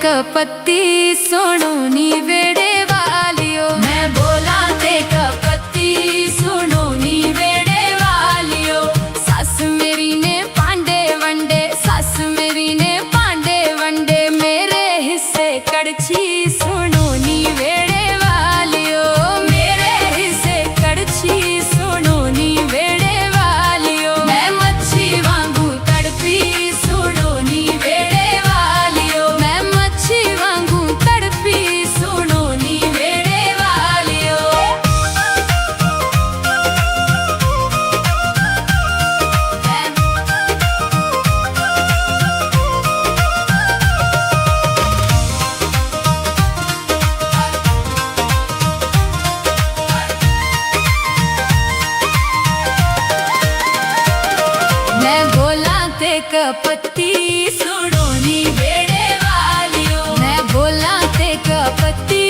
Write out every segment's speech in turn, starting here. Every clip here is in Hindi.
कपत्ती सुनो नी वेड़े वालियो। मैं बोला ते कपत्ती सुनो नी वेड़े वालियो। सास मेरी ने पांडे वंडे, सास मेरी ने पांडे वंडे, मेरे हिस्से कड़छी सुनो नी वेड़े वालियो। मेरे हिस्से कड़छी सुनो नी वेड़े वालियो। मैं मच्छी वांगू तड़पी सुनो नी वेड़े वालियो। मैं मच्छी वांगू तड़पी सुनो नी वेड़े वालियो। मैं बोला ते कपत्ती सुनो नी वेड़े वालियो। मैं बोला ते कपत्ती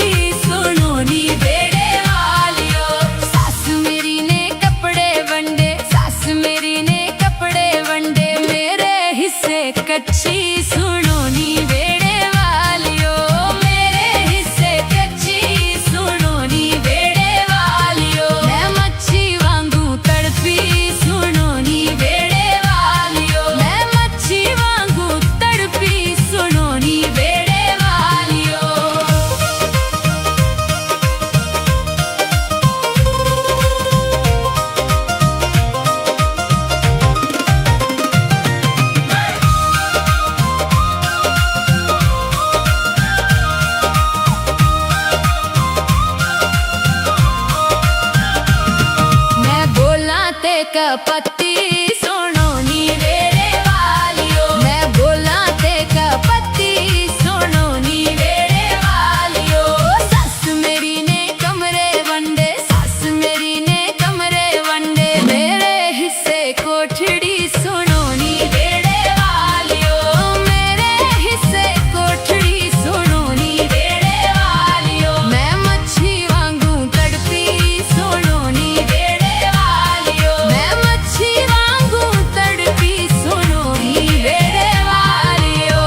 सुनो नी वेड़े वालियो। सास मेरी ने कपड़े वंडे, सास मेरी ने कपड़े वंडे, मेरे हिस्से कच्ची सुनो नी वेड़े वालियो। मेरे हिस्से कच्ची सुनो नी वेड़े वालियो। मैं मच्छी वांगू तड़पी सुनो नी वेड़े वालियो। मैं मच्छी वांगू तड़पी सुनो नी वेड़े वालियो। मैं बोला ते कपत्ती सुनो नी वेड़े वालियो। मैं बोला ते कपत्ती सुनो नी वेड़े वालियो। सास मेरी ने कमरे वंडे, सास मेरी ने कमरे वंडे, मेरे हिस्से कोठड़ी सुनो नी वेड़े वालियो। मेरे हिस्से कोठड़ी सुनो नी वेड़े वालियो। मैं मच्छी वांगू तड़पी सुनो नी वेड़े वालियो। मैं मच्छी वांगू तड़पी सुनो नी वेड़े वालियो।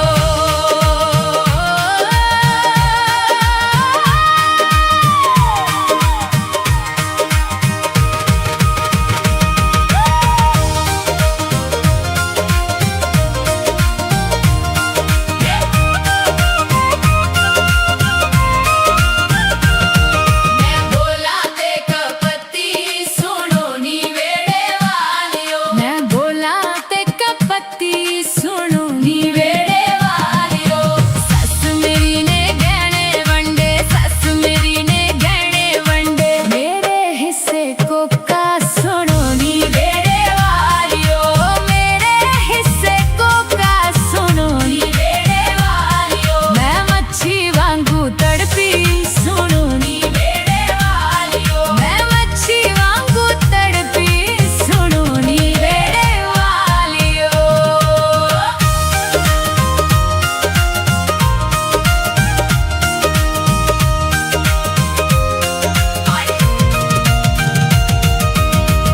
मैं बोला ते कपत्ती सुनो नी वेड़े वालियो। मैं बोला ते कपत्ती सुनो नी वेड़े वालियो। सास मेरी ने गहने वंडे, सास मेरी ने गहने वंडे, मेरे हिस्से कोका सुनो नी वेड़े वालियो। मेरे हिस्से कोका सुनो नी वेड़े वालियो। मैं मच्छी वांगू तड़पी सुनो नी वेड़े वालियो। मैं मच्छी वांगू तड़पी सुनो नी वेड़े वालियो।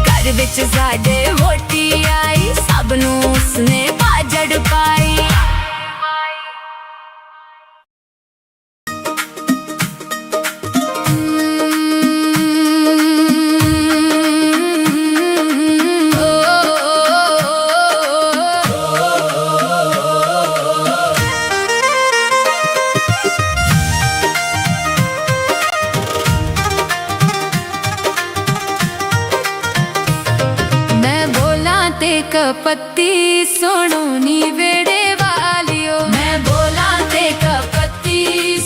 घर विच साडे वोटी आई, सब नूं उसने बाजड़ पाई। मैं बोला ते कपत्ती सुनो नी वेड़े वालियो। मैं बोला ते कपत्ती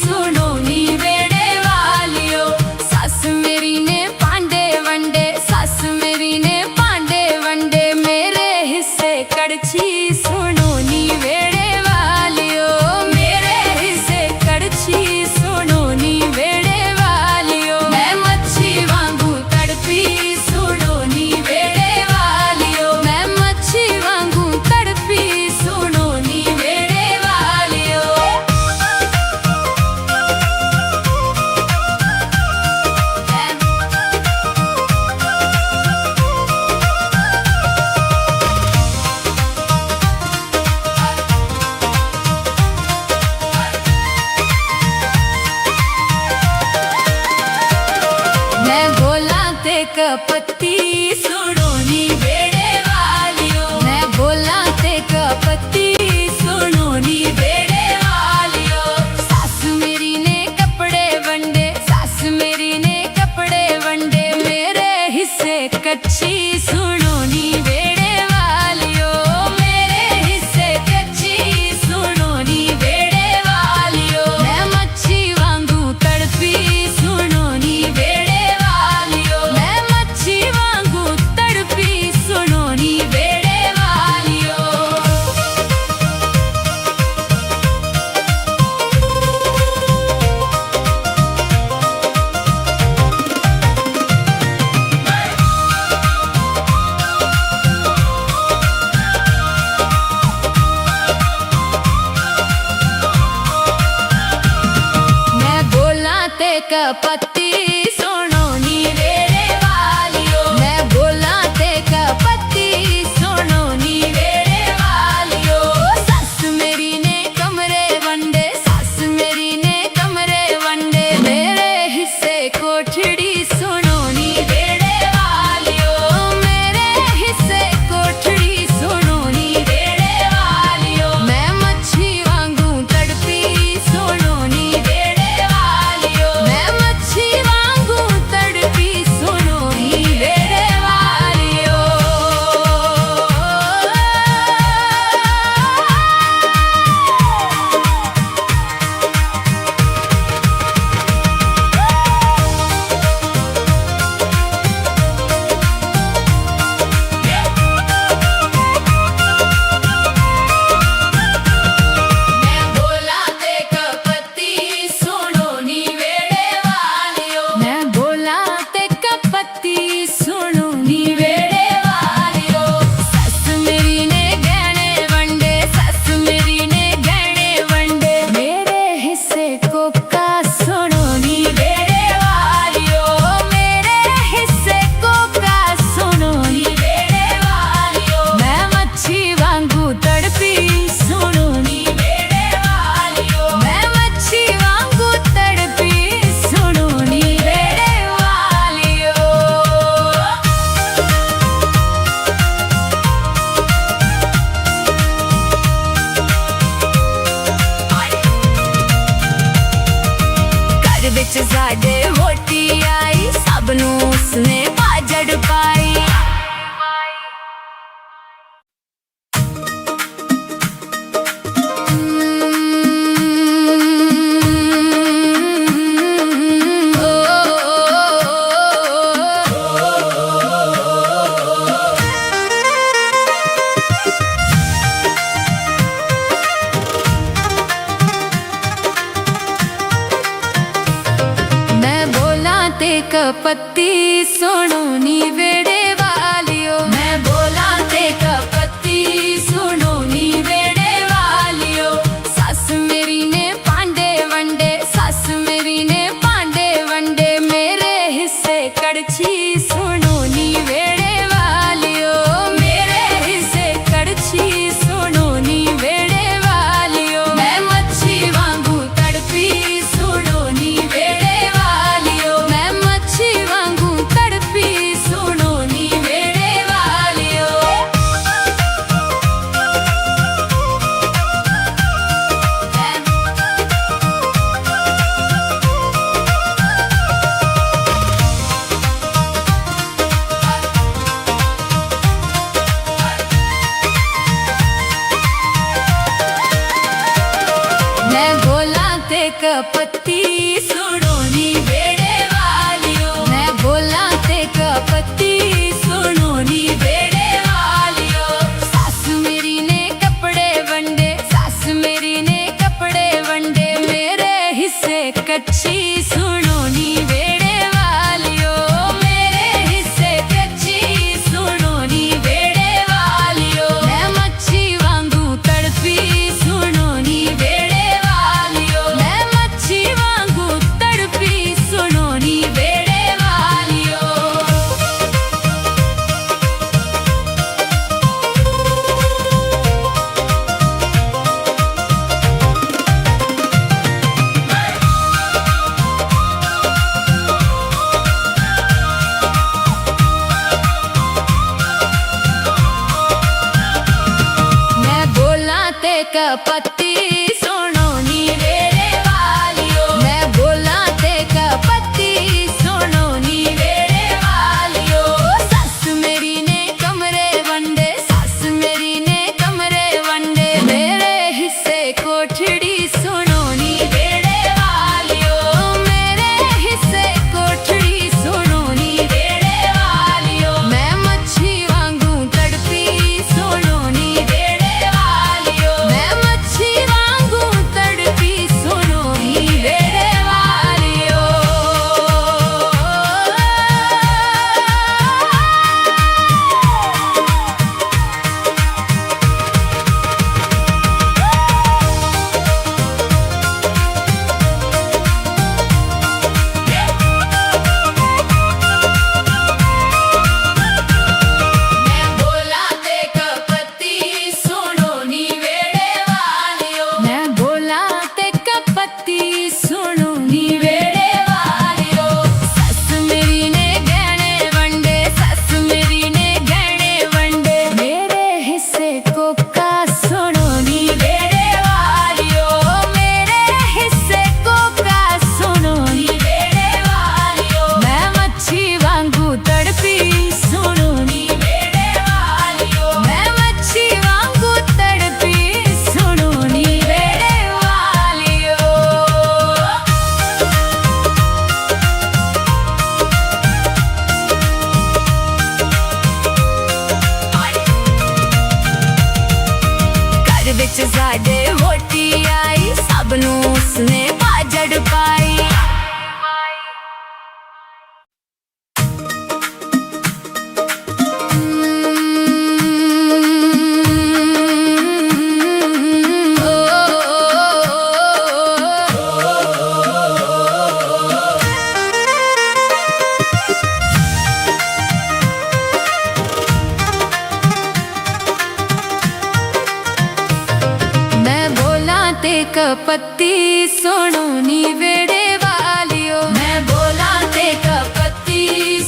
सुनो नी वेड़े वालियो। सास मेरी ने पांडे वंडे, सास मेरी ने पांडे वंडे, मेरे हिस्से कड़छी सुनो नी वेड़े वालियो। मेरे हिस्से कड़छी सुनो नी वेड़े वालियो। मैं मच्छी वांगू तड़पी सुनो नी वेड़े वालियो। मैं मच्छी वांगू तड़पी सुनो नी ते कपत्ती सुनो नी बेड़े वालियो मैं बोला ते कपत्ती सुनो नी बेड़े वालियो सास मेरी ने कपड़े वंडे सास मेरी ने कपड़े वंडे मेरे हिस्से कच्ची सुनो नी बेड़े वालियो मेरे हिस्से कच्ची सुनो नी बेड़े वालियो मैं मच्छी वांगू तड़पी सुनो नी बेड़े वालियो मैं मच्छी वांगू तड़पी सुनो नी बेड़े वालियो मैं बोला ते कपत्ती सुनो नी बेड़े वालियो मैं बोला ते कपत्ती सुनो नी बेड़े वालियो सास मेरी ने कमरे वंडे सास मेरी ने कमरे वंडे मेरे हिस्से कोठड़ी सुनो नी बेड़े वालियो मेरे हिस्से कोठड़ी सुनो नी बेड़े वालियो मैं मच्छी वांगू तड़पी सुनो नी बेड़े वालियो मैं मच्छी वांगू तड़पी सुनो नी बेड़े वालियो मैं बोला ते कपत्ती सुनो नी बेड़े वालियो मैं बोला ते कपत्ती सुनो नी बेड़े वालियो सस मेरी ने गहने वंडे सस मेरी ने गहने वंडे मेरे हिस्से कोका सुनो नी बेड़े वालियो मेरे हिस्से कोका सुनो नी बेड़े वालियो मैं मच्छी वांगू तड़पी सुनो नी बेड़े वालियो मैं मच्छी वांगू तड़पी सुनो नी बेड़े वालियो घर विच साडे होटी आई सब नू उसने बाजड़ पाई मैं बोला ते कपत्ती सुनो नी बेड़े वालियो मैं बोला ते कपत्ती सुनो नी बेड़े वालियो सास मेरी ने पांडे वंडे सास मेरी ने पांडे वंडे मेरे हिस्से कड़छी सुनो नी बेड़े वालियो मेरे हिस्से कड़छी सुनो नी बेड़े वालियो मैं मच्छी वांगू तड़पी सुनो नी बेड़े वालियो मैं मच्छी वांगू कपत्ती सुनो नी वेड़े वालियो। मैं बोला ते कपत्ती सुनो नी वेड़े वालियो। सस मेरी ने कमरे वंडे, सस मेरी ने कमरे वंडे, मेरे हिस्से कोठड़ी सुनो नी वेड़े वालियो। मेरे हिस्से कोठड़ी सुनो नी वेड़े वालियो। मैं मच्छी वांगू तड़पी सुनो नी वेड़े वालियो। मैं मच्छी वांगू तड़पी सुनो नी वेड़े वालियो। मैं बोला ते कपत्ती सुनो नी वेड़े वालियो। मैं बोला ते कपत्ती सुनो नी वेड़े वालियो। सस मेरी ने गहने वंडे, सस मेरी ने गहने वंडे, मेरे हिस्से कोका सुनो नी वेड़े वालियो। मेरे हिस्से कोका सुनो नी वेड़े वालियो। मैं मच्छी वांगू तड़पी सुनो नी वेड़े वालियो। मैं मच्छी वांगू तड़पी सुनो नी वेड़े वालियो। घर विच साडे वोटी आई, सब नूं उसने भाजड़ पाई। मैं बोला ते कपत्ती सुनो नी वेड़े वालियो। मैं बोला ते कपत्ती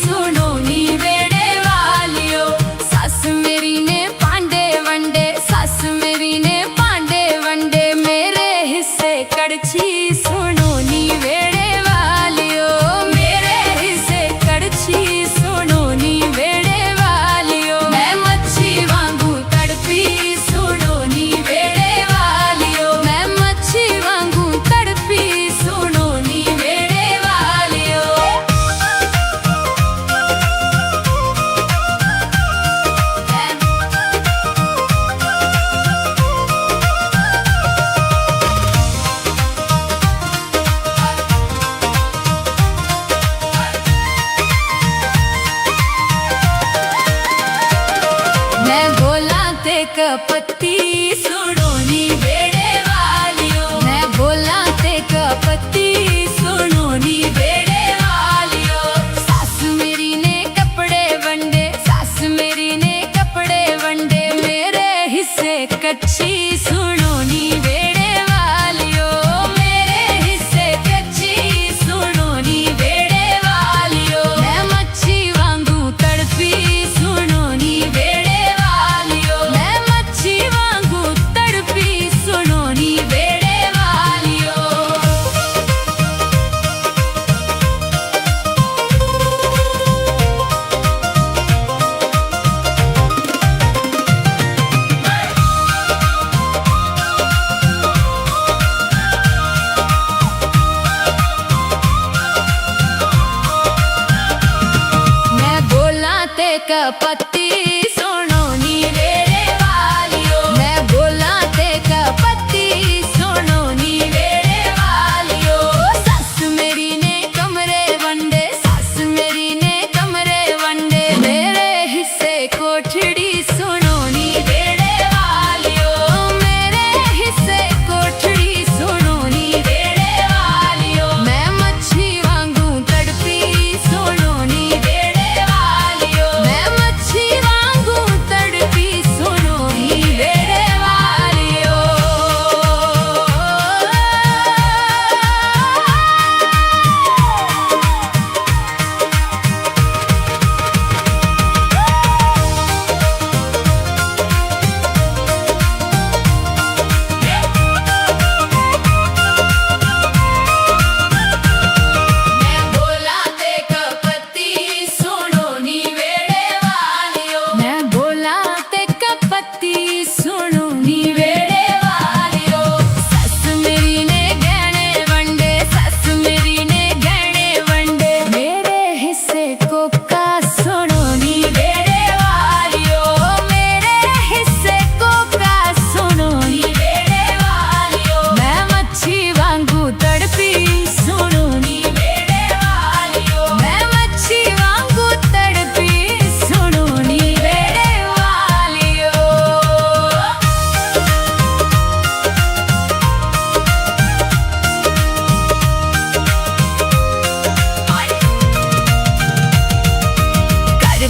सुनो नी वेड़े वालियो। सस मेरी ने पांडे वंडे, सस मेरी ने पांडे वंडे, मेरे हिस्से कड़छी सुनो नी वेड़े वालियो। मेरे हिस्से कड़छी सुनो नी वेड़े वालियो। मैं मच्छी वांगू तड़पी सुनो नी वेड़े वालियो। मैं मच्छी वांगू तड़पी सुनो नी वेड़े वालियो। मैं बोला ते कपत्ती सुनो नी वेड़े वालियो। मैं बोला ते कपत्ती सुनो नी वेड़े वालियो। सस मेरी ने कपड़े वंडे, सस मेरी ने कपड़े वंडे, मेरे हिस्से कच्ची सुनो नी वेड़े वालियो। मेरे हिस्से कच्ची सुनो नी वेड़े वालियो। मैं मच्छी वांगू तड़पी सुनो नी वेड़े वालियो। मैं मच्छी वांगू तड़पी सुनो नी वेड़े वालियो। मैं बोला ते कपत्ती सुनो नी वेड़े वालियो। मैं बोला ते कपत्ती सुनो नी वेड़े वालियो। सस मेरी ने कमरे वंडे, सस मेरी ने कमरे वंडे, मेरे हिस्से कोठड़ी सुनो नी वेड़े वालियो। मेरे हिस्से कोठड़ी सुनो नी वेड़े वालियो। मैं मच्छी वांगू तड़पी सुनो नी वेड़े वालियो। मैं मच्छी वांगू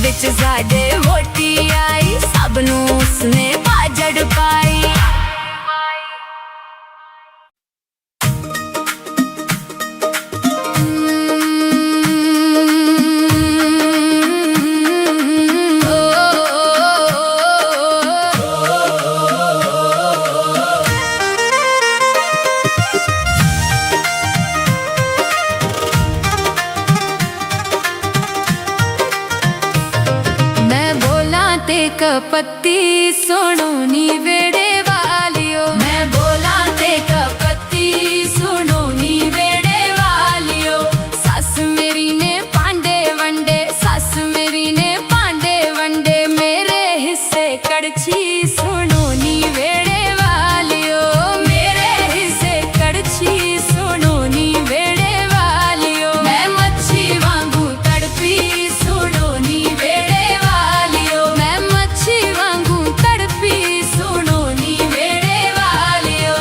विच साडे वोटी आई, सब नूं उसने बाजड़ पाई। ते कपत्ती सुनो नी वेड़े वालियो, मैं बोला ते कपत्ती सुनो नी वेड़े वालियो। सास मेरी ने पांडे वंडे, सास मेरी ने पांडे वंडे, मेरे हिस्से कड़छी सुनो नी वेड़े वालियो, मेरे हिस्से कड़छी सुनो नी वेड़े वालियो। मैं मच्छी वांगू तड़पी सुनो नी वेड़े वालियो, मैं मच्छी वांगू तड़पी सुनो नी वेड़े वालियो।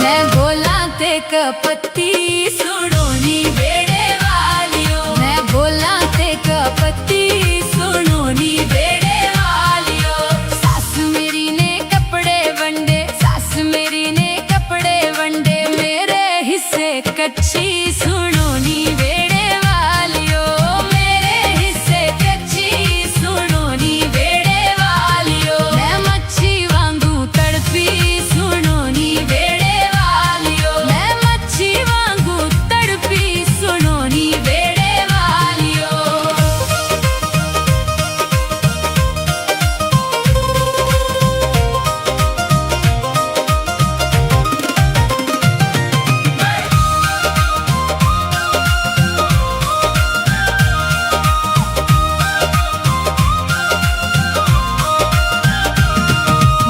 मैं बोला ते कपत्ती सुनो नी वेड़े वालियो, मैं बोला ते कपत्ती सुनो नी वेड़े वालियो। सास मेरी ने कपड़े वंडे, सास मेरी ने कपड़े वंडे, मेरे हिस्से कच्ची सुनो नी वेड़े वालियो, मेरे हिस्से कच्ची सुनो नी वेड़े वालियो। मैं मच्छी वांगू तड़पी सुनो नी वेड़े वालियो, मैं मच्छी वांगू तड़पी सुनो नी वेड़े वालियो।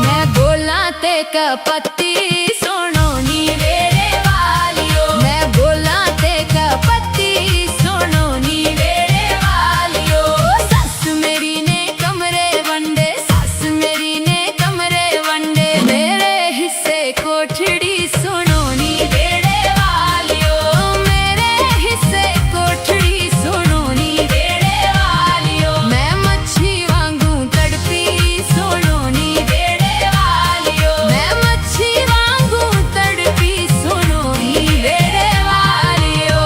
मैं बोला ते कपत्ती सुनो नी वेड़े वालियो, मैं बोला ते कपत्ती सुनो नी वेड़े वालियो। सास मेरी ने कमरे वंडे, सास मेरी ने कमरे वंडे, मेरे हिस्से कोठड़ी सुनो नी वेड़े वालियो, मेरे हिस्से कोठड़ी सुनो नी वेड़े वालियो। मैं मच्छी वांगू तड़पी सुनो नी वेड़े वालियो, मैं मच्छी वांगू तड़पी सुनो नी वेड़े वालियो।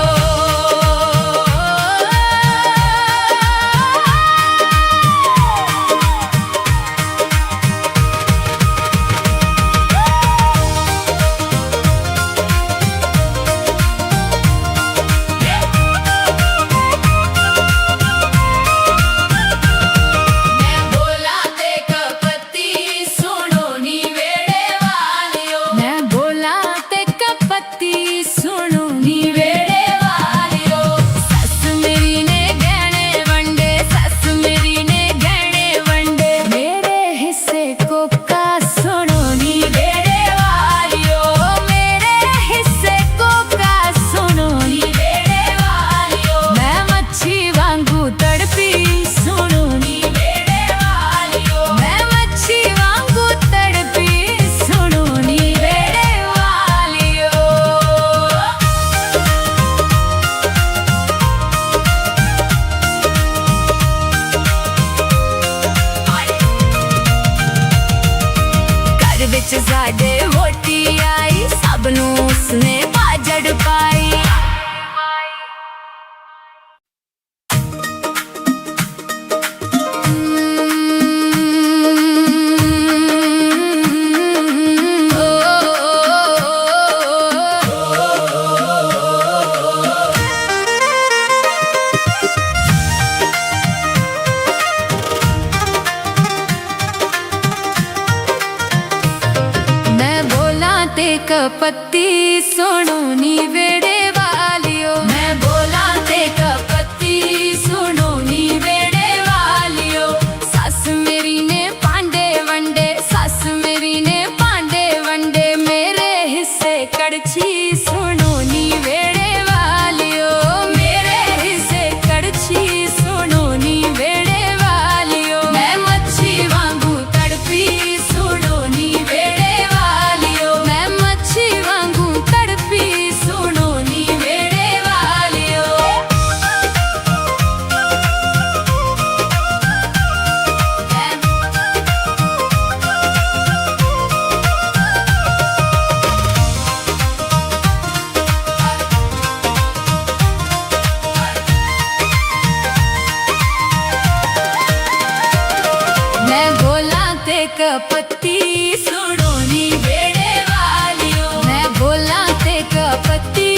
मैं बोला ते कपत्ती सुनो नी वेड़े वालियो, मैं बोला ते कपत्ती सुनो नी वेड़े वालियो। सास मेरी ने गहने वंडे, सास मेरी ने गहने वंडे, मेरे हिस्से कोका सुनो नी वेड़े वालियो, मेरे हिस्से कोका सुनो नी वेड़े वालियो। मैं मच्छी वांगू तड़पी सुनो नी वेड़े वालियो, मैं मच्छी वांगू तड़पी सुनो नी वेड़े वालियो। घर विच साडे वोटी आई, सब नूं उसने बाजड़ पाई। मैं बोला ते कपत्ती सुनो नी वेड़े वालियो, मैं बोला ते कपत्ती सुनो नी वेड़े वालियो। सास मेरी ने पांडे वंडे, सास मेरी ने पांडे वंडे, मेरे हिस्से कड़छी सुनो नी वेड़े वालियो। कपत्ती सुनो नी बेड़े वालियो। मैं बोला ते कपत्ती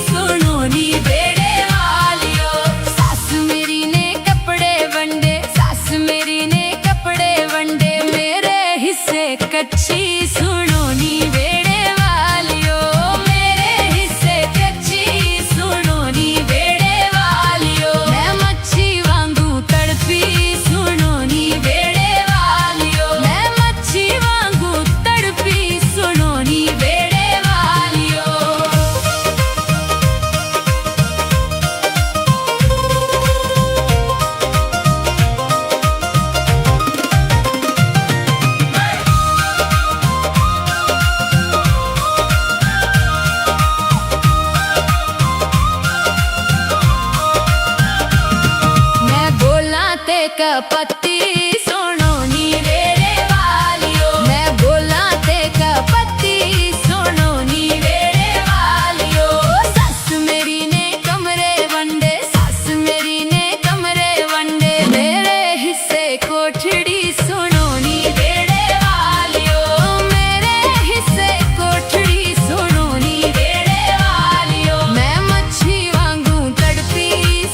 सुनो नी बेड़े वालियो। सास मेरी ने कपड़े वंडे, सास मेरी ने कपड़े वंडे, मेरे हिस्से कच्ची सुनो नी बेड़े वालियो। मेरे हिस्से कच्ची सुनो नी बेड़े वालियो। मैं मच्छी वांगू तड़पी सुनो नी बेड़े वालियो। मैं मच्छी वांगू तड़पी सुनो नी बेड़े वालियो। मैं बोला ते कपत्ती सुनो नी बेड़े वालियो। मैं बोला ते कपत्ती सुनो नी बेड़े वालियो। सास मेरी ने कमरे वंडे, सास मेरी ने कमरे वंडे, मेरे हिस्से कोठड़ी सुनो नी बेड़े वालियो। मेरे हिस्से कोठड़ी सुनो नी बेड़े वालियो। मैं मच्छी वांगू तड़पी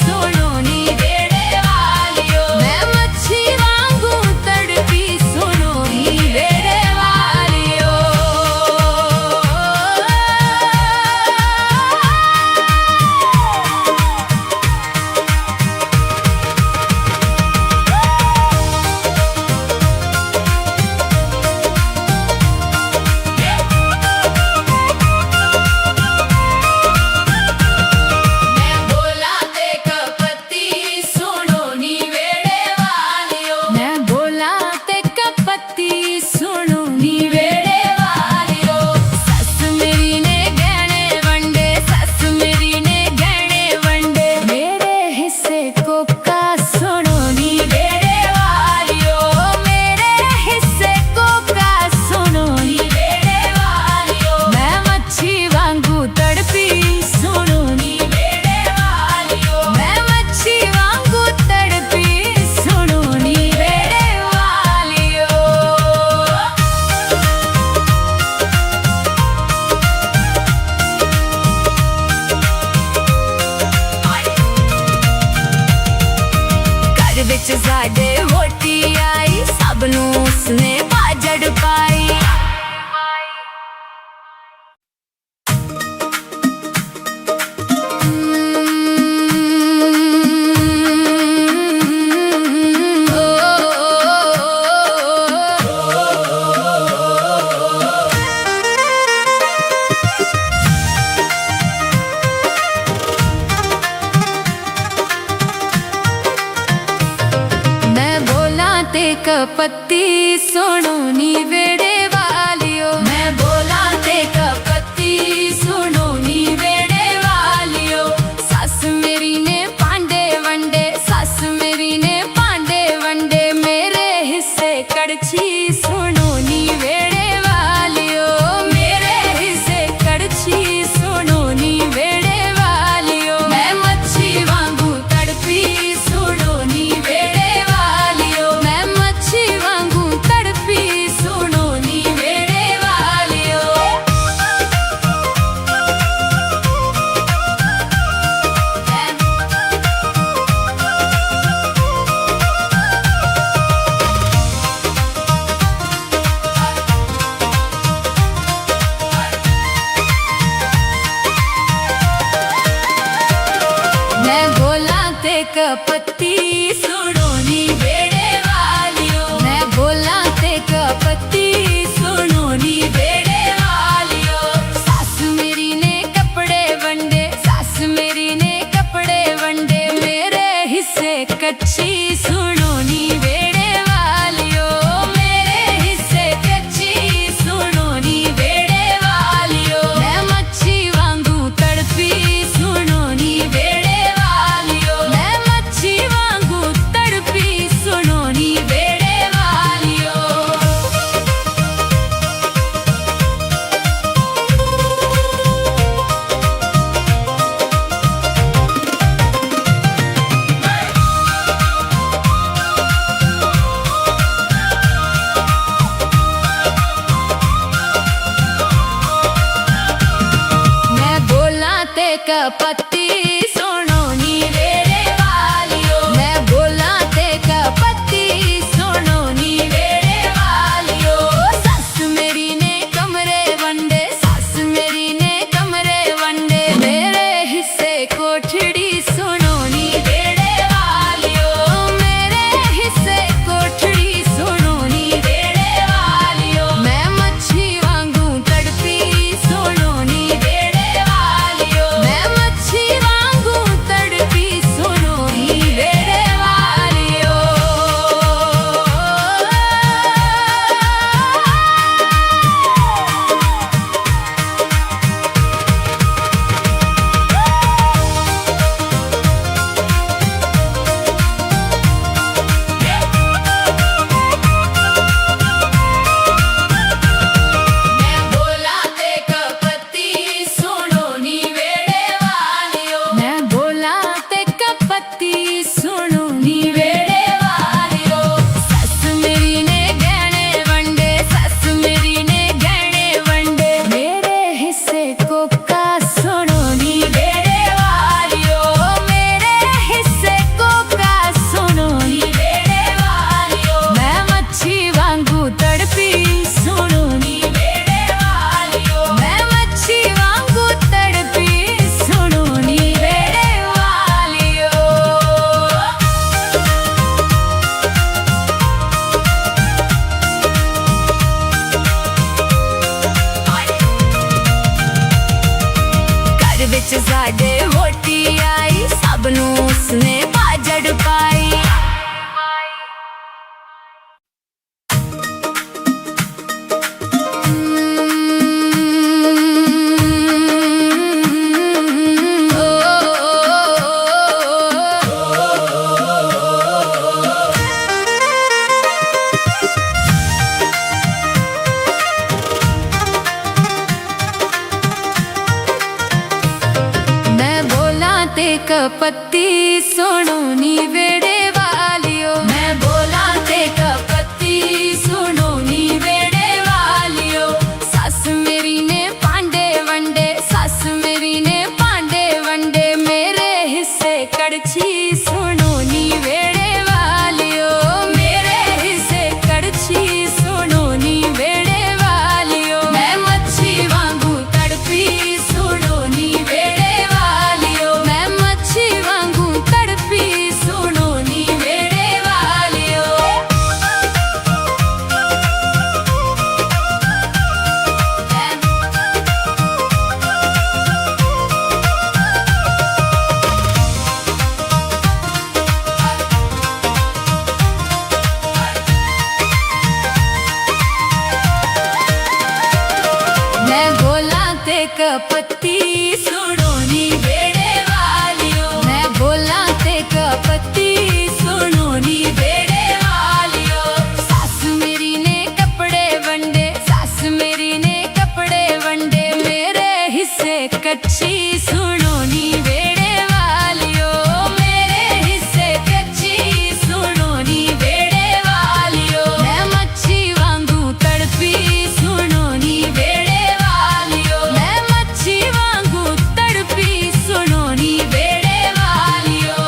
सुनो नी बेड़े वालियो। मैं मच्छी वांगू तड़पी सुनो नी बेड़े वालियो। मैं बोला ते कपत्ती सुनो नी बेड़े वालियो। मैं बोला ते कपत्ती सुनो नी बेड़े वालियो। सस मेरी ने गहने वंडे, सस मेरी ने गहने वंडे, मेरे हिस्से कोका सुनो नी बेड़े वालियो। मेरे हिस्से कोका सुनो नी बेड़े वालियो। मैं मच्छी वांगू तड़पी सुनो नी बेड़े वालियो। मैं मच्छी वांगू तड़पी सुनो नी बेड़े वालियो। घर विच साडे वोटी आई, सब नूं उसने बाजड़ पाई। मैं बोला ते कपत्ती सुनो नी बेड़े वालियो। मैं बोला ते कपत्ती सुनो नी बेड़े वालियो। सास मेरी ने पांडे वंडे, सास मेरी ने पांडे वंडे, मेरे हिस्से कड़छी सुनो नी बेड़े वालियो। मेरे हिस्से कड़छी सुनो नी बेड़े वालियो। मैं मच्छी वांगू तड़पी सुनो नी बेड़े वालियो। मैं मच्छी वांगू तड़पी सुनो नी बेड़े वालियो। मैं बोला ते कपत्ती सुनो नी बेड़े वालियो। मैं बोला ते कपत्ती सुनो नी बेड़े वालियो। सास मेरी ने कपड़े वंडे, सास मेरी ने कपड़े वंडे, मेरे हिस्से कच्ची सुनो नी बेड़े वालियो। मेरे हिस्से कच्ची सुनो नी बेड़े वालियो। मैं मच्छी वांगू तड़पी सुनो नी बेड़े वालियो। मैं मच्छी वांगू तड़पी पत्ती सुनो नी वेड़े वालियो। मैं बोला ते कपत्ती सुनो नी वेड़े वालियो। सस मेरी ने कमरे वंडे, सस मेरी ने कमरे वंडे, मेरे हिस्से कोठड़ी सुनो नी वेड़े वालियो। मेरे हिस्से कोठड़ी सुनो नी वेड़े वालियो। मैं मच्छी वांगू तड़पी सुनो नी वेड़े वालियो। मैं मच्छी वांगू तड़पी सुनो नी वेड़े वालियो। मैं बोला ते कपत्ती सुनो नी वेड़े वालियो। मैं बोला ते कपत्ती सुनो नी वेड़े वालियो। सस मेरी ने गहने वंडे, सस मेरी ने गहने वंडे, मेरे हिस्से कोका सुनो नी वेड़े वालियो। मेरे हिस्से कोका सुनो नी वेड़े वालियो। मैं मच्छी वांगू तड़पी सुनो नी वेड़े वालियो। मैं मच्छी वांगू तड़पी सुनो नी वेड़े वालियो। घर विच साडे वोटी आई, सब नूं उसने भाजड़ पाई। मैं बोला ते कपत्ती सुनो नी वेड़े वालियो। मैं बोला ते कपत्ती सुनो नी वेड़े वालियो। सस मेरी ने पांडे वंडे, सस मेरी ने पांडे वंडे, मेरे हिस्से कड़छी सुनो नी वेड़े वालियो। मेरे हिस्से कड़छी सुनो नी वेड़े वालियो। मैं मच्छी वांगू तड़पी सुनो नी वेड़े वालियो। मैं मच्छी वांगू तड़पी सुनो नी वेड़े वालियो। मैं बोला ते कपत्ती सुनो नी वेड़े वालियो। मैं बोला ते कपत्ती सुनो नी वेड़े वालियो। सस मेरी ने कपड़े वंडे, सस मेरी ने कपड़े वंडे, मेरे हिस्से कच्ची सुनो नी वेड़े वालियो। मेरे हिस्से कच्ची सुनो नी वेड़े वालियो। मैं मच्छी वांगू तड़पी सुनो नी वेड़े वालियो। मैं मच्छी वांगू तड़पी सुनो नी वेड़े वालियो।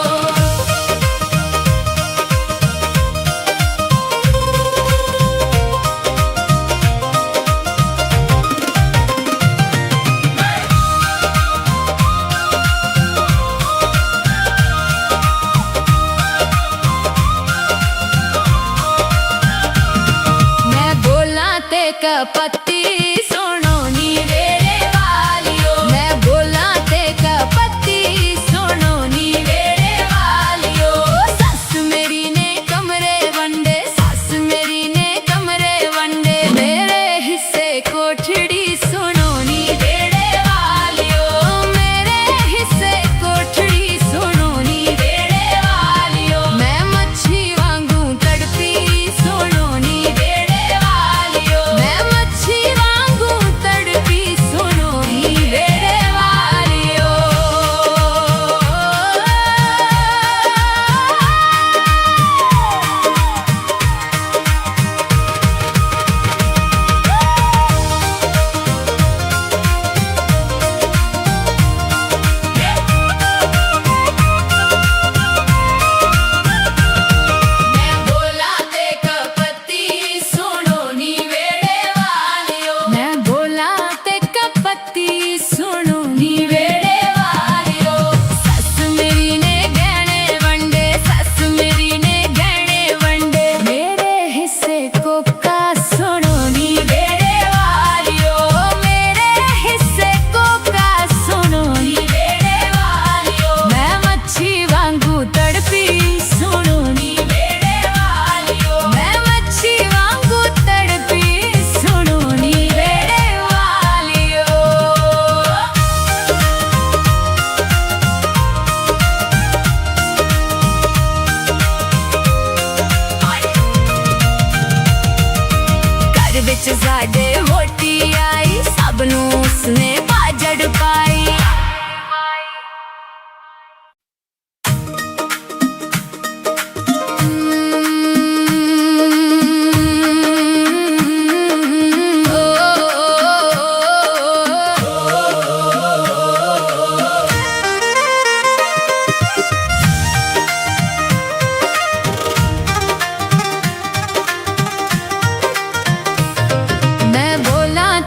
मैं बोला ते कपत्ती सुनो नी वेड़े वालियो। मैं बोला ते कपत्ती सुनो नी वेड़े वालियो। सस मेरी ने कमरे वंडे, सस मेरी ने कमरे वंडे, मेरे हिस्से कोठड़ी सुनो नी वेड़े वालियो। मेरे हिस्से कोठड़ी सुनो नी वेड़े वालियो। मैं मच्छी वांगू तड़पी सुनो नी वेड़े वालियो। मैं मच्छी साडे वोटी आई सब नू उसने बाजड़ पाई।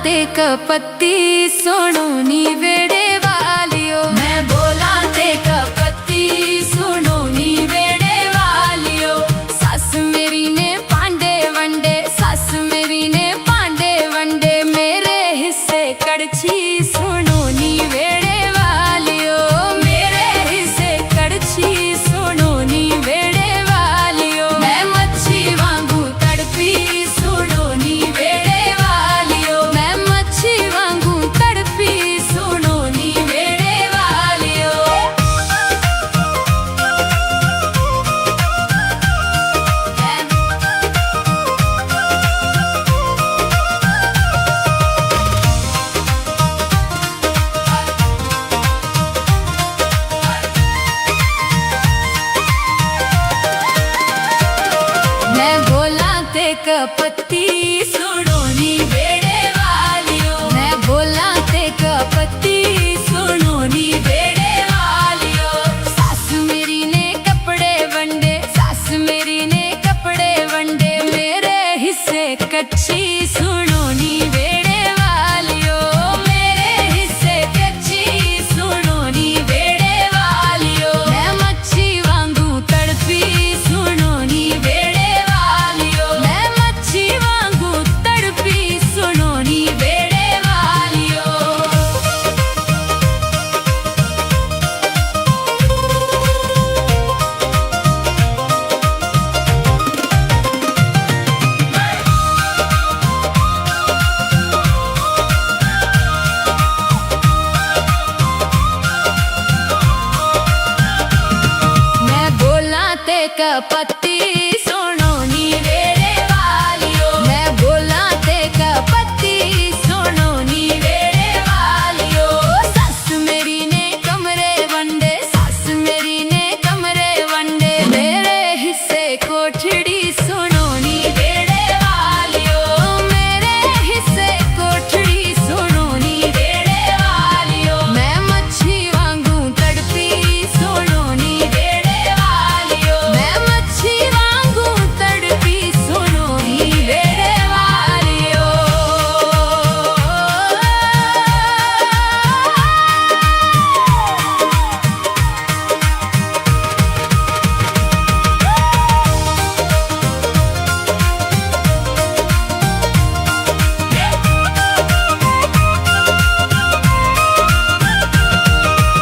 ते कपत्ती सुनो नी वेड़े वालियो, मैं बोला ते कपत्ती सुनो नी वेड़े वालियो। सास मेरी ने पांडे वंडे, सास मेरी ने पांडे वंडे, मेरे हिस्से कड़छी सुनो नी वेड़े वालियो, मेरे हिस्से कड़छी सुनो नी वेड़े वालियो। मैं मच्छी वांगू तड़पी सुनो नी वेड़े वालियो, मैं मच्छी वांगू तड़पी सुनो नी वेड़े वालियो। मैं बोला ते कपत्ती सुनो नी वेड़े वालियो, मैं बोला ते कपत्ती सुनो नी वेड़े वालियो। सास मेरी ने कपड़े वंडे, सास मेरी ने कपड़े वंडे, मेरे हिस्से कच्ची सुनो नी वेड़े वालियो, मेरे हिस्से कच्ची सुनो नी वेड़े वालियो। मैं मच्छी वांगू तड़पी सुनो नी वेड़े वालियो, मैं मच्छी वांगू तड़पी सुनो नी वेड़े वालियो। मैं बोला ते कपत्ती सुनो नी वेड़े वालियो, मैं बोला ते कपत्ती सुनो नी वेड़े वालियो। सास मेरी ने कमरे वंडे, सास मेरी ने कमरे वंडे, मेरे हिस्से कोठड़ी सुनो नी वेड़े वालियो, मेरे हिस्से कोठड़ी सुनो नी वेड़े वालियो। मैं मच्छी वांगू तड़पी सुनो नी वेड़े वालियो, मैं मच्छी वांगू तड़पी सुनो नी वेड़े वालियो।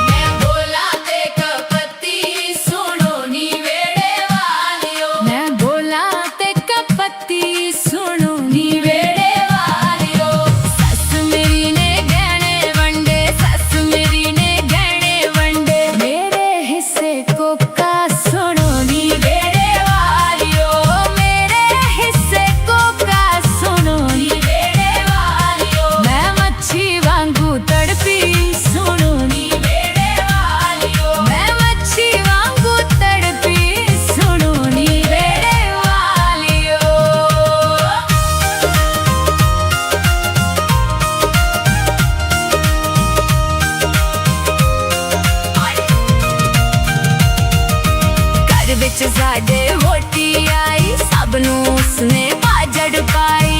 मैं बोला ते कपत्ती सुनो नी वेड़े वालियो, मैं बोला ते कपत्ती सुनो नी वेड़े वालियो। सास मेरी ने गहने वंडे, सास मेरी ने गहने वंडे, मेरे हिस्से कोका सुनो नी वेड़े वालियो, मेरे हिस्से कोका सुनो नी वेड़े वालियो। मैं मच्छी वांगू तड़पी सुनो नी वेड़े वालियो, मैं मच्छी वांगू तड़पी सुनो नी वेड़े वालियो। घर विच साडे वोटी आई सब नू उसने बाजड़ पाई।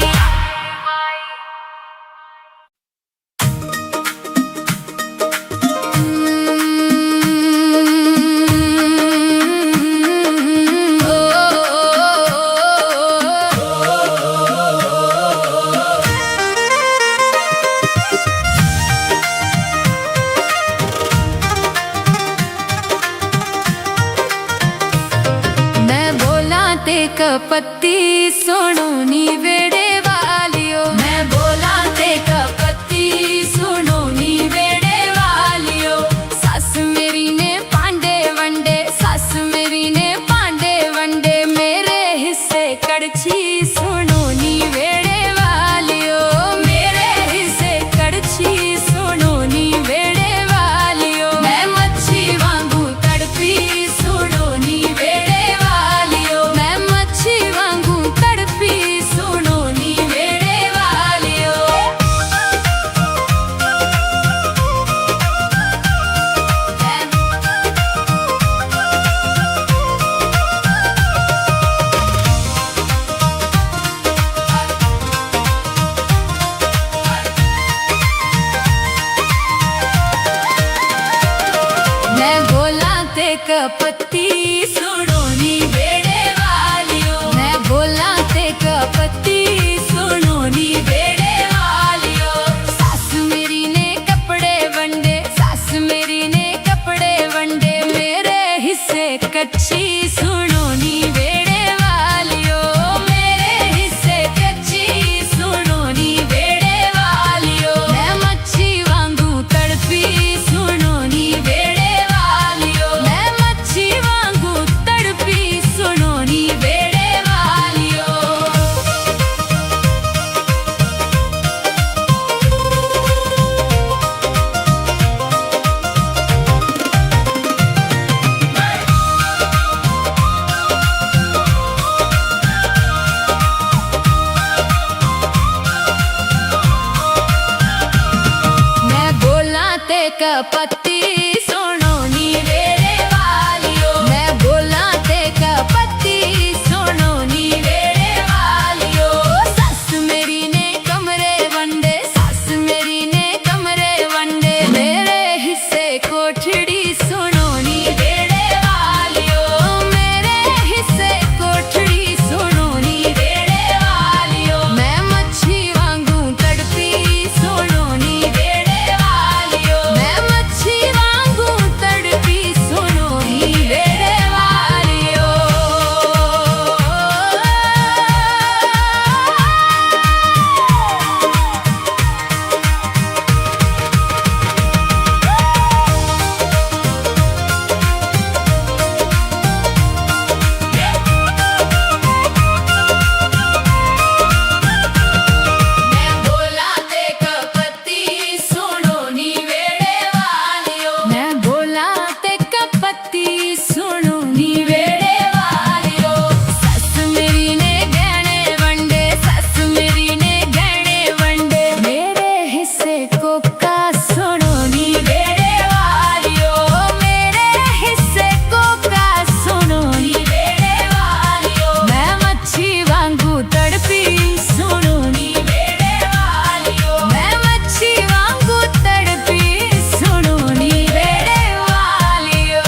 मैं बोला ते कपत्ती सुनो नी वेड़े वालियो, मैं बोला ते कपत्ती सुनो नी वेड़े वालियो। सास मेरी ने पांडे वंडे, सास मेरी ने पांडे वंडे, मेरे हिस्से कड़छी सुनो नी वेड़े वालियो, कपत्ती सुनो नी बेड़े वालियो। मैं बोला ते कपत्ती सुनो नी बेड़े वालियो। सास मेरी ने कपड़े वंडे, सास मेरी ने कपड़े वंडे, मेरे हिस्से कच्ची सुनो नी बेड़े वालियो। मेरे हिस्से कच्ची सुनो नी बेड़े वालियो। मैं मच्छी वांगू तड़पी सुनो नी बेड़े वालियो। मैं मच्छी वांगू तड़पी सुनो नी बेड़े वालियो। मैं बोला ते कपत्ती सुनो नी बेड़े वालियो। मैं बोला ते कपत्ती सुनो नी बेड़े वालियो। सास मेरी ने कमरे वंडे, सास मेरी ने कमरे वंडे, मेरे हिस्से कोठड़ी सुनो नी बेड़े वालियो। मेरे हिस्से कोठड़ी सुनो नी बेड़े वालियो। मैं मच्छी वांगू तड़पी सुनो नी बेड़े वालियो। मैं मच्छी वांगू तड़पी सुनो नी बेड़े वालियो। मैं बोला ते कपत्ती सुनो नी बेड़े वालियो। मैं बोला ते कपत्ती सुनो नी बेड़े वालियो। सस मेरी ने गहने वंडे, सस मेरी ने गहने वंडे, मेरे हिस्से कोका सुनो नी बेड़े वालियो। मेरे हिस्से कोका सुनो नी बेड़े वालियो। मैं मच्छी वांगू तड़पी सुनो नी बेड़े वालियो। मैं मच्छी वांगू तड़पी सुनो नी बेड़े वालियो।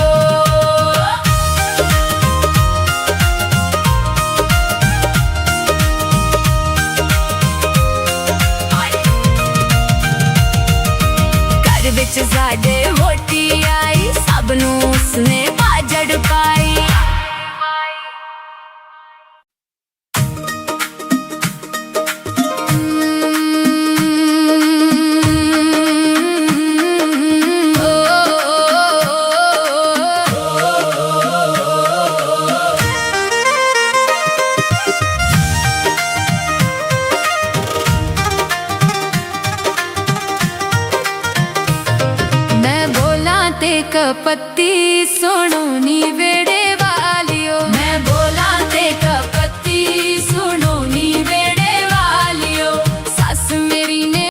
घर विच साडे वोटी आई, सब नूं उसने बाजड़ पाई।